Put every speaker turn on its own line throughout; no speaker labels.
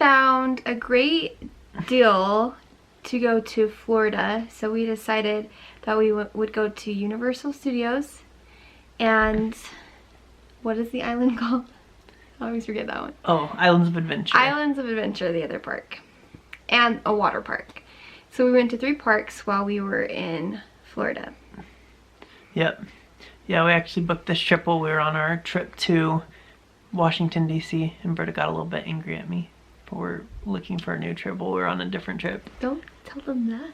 found a great deal to go to Florida, so we decided that we would go to Universal Studios. And what is the island called? I always forget that one.
Oh, Islands of Adventure.
Islands of Adventure, the other park. And a water park. So we went to 3 parks while we were in Florida.
Yep. Yeah, we actually booked this trip while we were on our trip to Washington, D.C. And Britta got a little bit angry at me. But we're looking for a new trip while we were on a different trip.
Don't tell them that.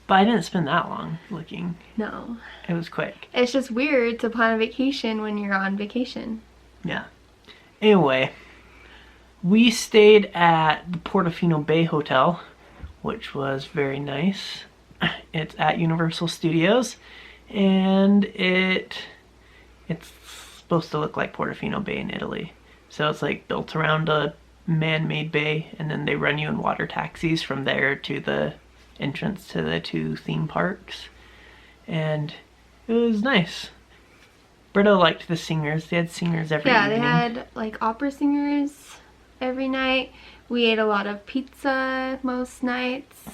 But I didn't spend that long looking.
No.
It was quick.
It's just weird to plan a vacation when you're on vacation.
Yeah. Anyway, we stayed at the Portofino Bay Hotel, which was very nice. It's at Universal Studios, and it's supposed to look like Portofino Bay in Italy. So it's like built around a man-made bay, and then they run you in water taxis from there to the entrance to the 2 theme parks. And it was nice. Britta liked the singers. They had singers every evening.
Yeah, they had like opera singers every night. We ate a lot of pizza most nights.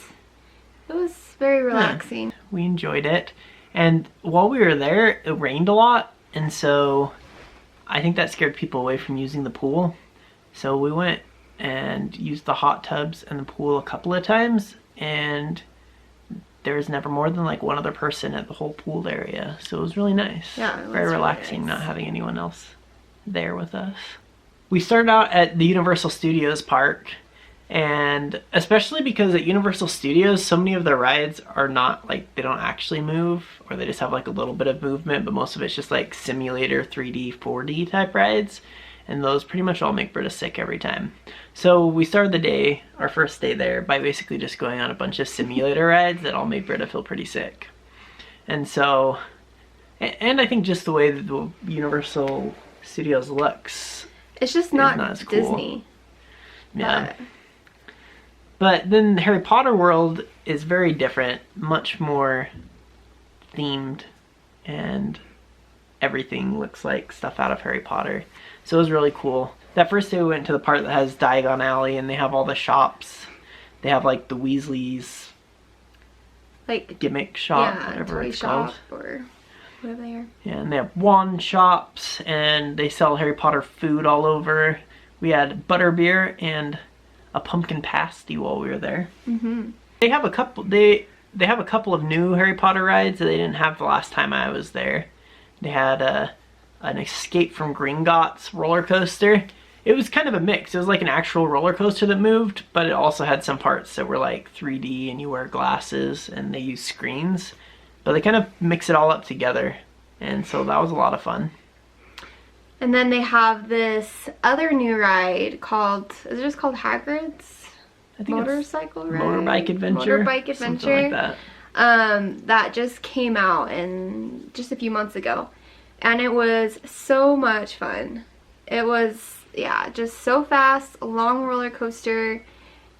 It was very relaxing.
Yeah, we enjoyed it. And while we were there, it rained a lot. And so I think that scared people away from using the pool. So we went and used the hot tubs and the pool a couple of times. And there was never more than like one other person at the whole pool area. So it was really nice.
Yeah, it was
very
really
relaxing
nice.
Not having anyone else there with us. We started out at the Universal Studios park, and especially because at Universal Studios so many of their rides are not like, they don't actually move, or they just have like a little bit of movement, but most of it's just like simulator 3D 4D type rides, and those pretty much all make Britta sick every time. So we started the day, our first day there, by basically just going on a bunch of simulator rides that all made Britta feel pretty sick. And so, and I think just the way that the Universal Studios looks,
it's just not
as cool.
Disney.
Yeah. But then Harry Potter World is very different, much more themed, and everything looks like stuff out of Harry Potter. So it was really cool. That first day we went to the part that has Diagon Alley, and they have all the shops. They have like the Weasleys, like gimmick shop,
yeah,
whatever
toy
it's
shop
called.
Or whatever they are.
Yeah, and they have wand shops, and they sell Harry Potter food all over. We had butterbeer and a pumpkin pasty while we were there.
Mm-hmm.
They have a couple. They have a couple of new Harry Potter rides that they didn't have the last time I was there. They had an Escape from Gringotts roller coaster. It was kind of a mix. It was like an actual roller coaster that moved, but it also had some parts that were like 3D, and you wear glasses and they use screens. But they kind of mix it all up together, and so that was a lot of fun.
And then they have this other new ride called, is it just called Hagrid's?
I think
Motorcycle ride?
Motorbike Adventure.
Motorbike Adventure.
Something like that.
That just came out in just a few months ago. And it was so much fun. It was, yeah, just so fast, a long roller coaster,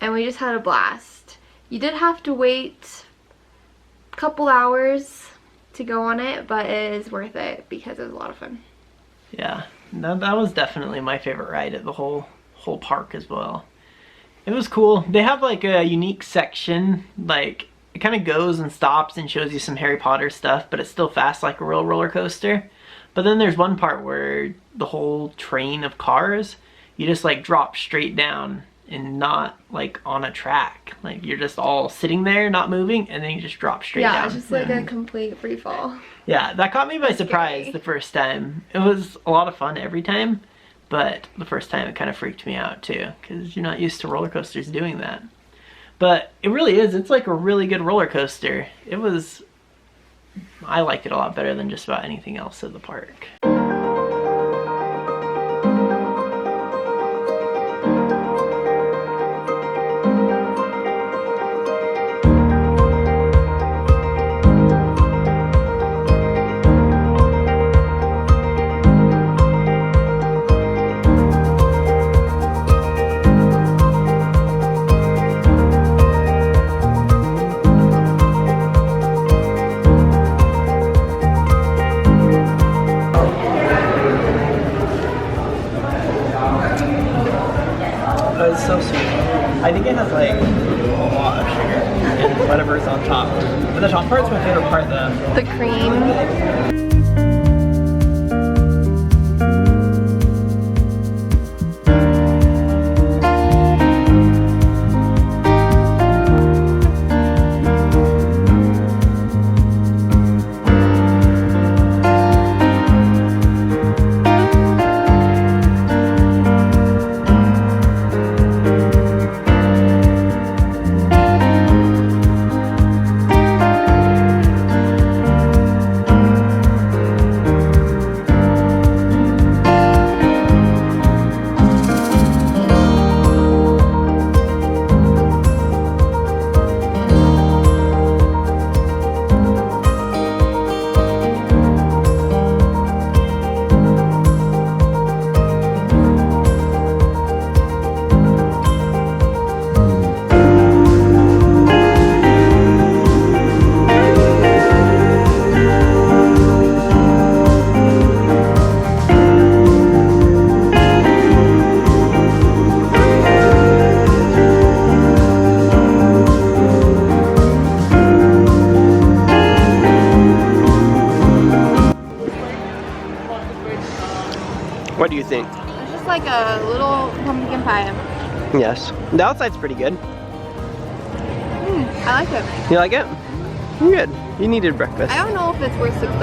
and we just had a blast. You did have to wait a couple hours to go on it, but it is worth it because it was a lot of fun.
Yeah, that was definitely my favorite ride at the whole park as well. It was cool. They have like a unique section, like it kind of goes and stops and shows you some Harry Potter stuff, but it's still fast like a real roller coaster. But then there's one part where the whole train of cars, you just like drop straight down and not like on a track. Like you're just all sitting there, not moving, and then you just drop straight down.
Yeah, it's just like a complete free fall.
Yeah, that caught me by surprise
Scary.
the first time. It was a lot of fun every time, but the first time it kind of freaked me out too, because you're not used to roller coasters doing that. But it really is. It's like a really good roller coaster. I liked it a lot better than just about anything else at the park. Oh, it's so sweet. I think it has like a lot of sugar and whatever's on top. But the top part's my favorite part though.
The cream.
What do you think?
It's just like a little pumpkin pie.
Yes. The outside's pretty good.
I like it.
You like it? Good. You needed breakfast.
I don't know if it's worth $6,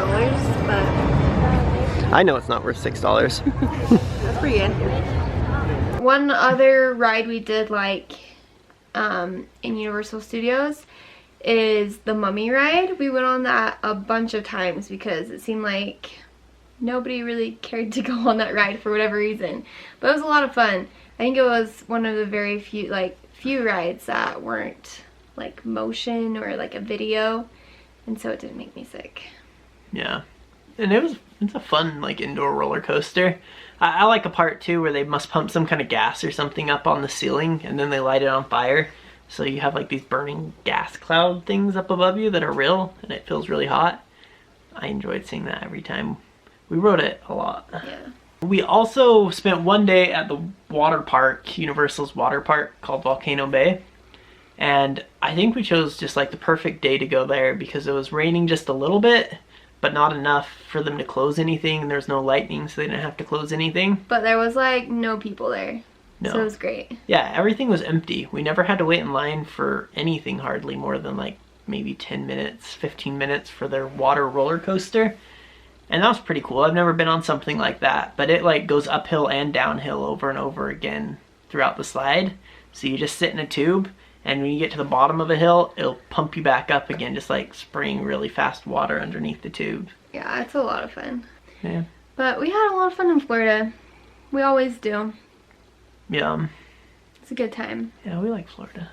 but
I know it's not worth $6.
that's pretty good. One other ride we did like in Universal Studios is the Mummy ride. We went on that a bunch of times because it seemed like nobody really cared to go on that ride for whatever reason. But it was a lot of fun. I think it was one of the very few rides that weren't like motion or like a video, and so it didn't make me sick.
Yeah. And it's a fun like indoor roller coaster. I like a part too where they must pump some kind of gas or something up on the ceiling and then they light it on fire. So you have like these burning gas cloud things up above you that are real and it feels really hot. I enjoyed seeing that every time. We rode it a lot.
Yeah.
We also spent one day at the water park, Universal's water park called Volcano Bay. And I think we chose just like the perfect day to go there because it was raining just a little bit, but not enough for them to close anything. And there's no lightning, so they didn't have to close anything.
But there was like no people there.
No.
So it was great.
Yeah, everything was empty. We never had to wait in line for anything hardly more than like maybe 10 minutes, 15 minutes for their water roller coaster. And that was pretty cool. I've never been on something like that, but it like goes uphill and downhill over and over again throughout the slide. So you just sit in a tube and when you get to the bottom of a hill, it'll pump you back up again, just like spraying really fast water underneath the tube.
Yeah, it's a lot of fun.
Yeah.
But we had a lot of fun in Florida. We always do.
Yeah.
It's a good time.
Yeah, we like Florida.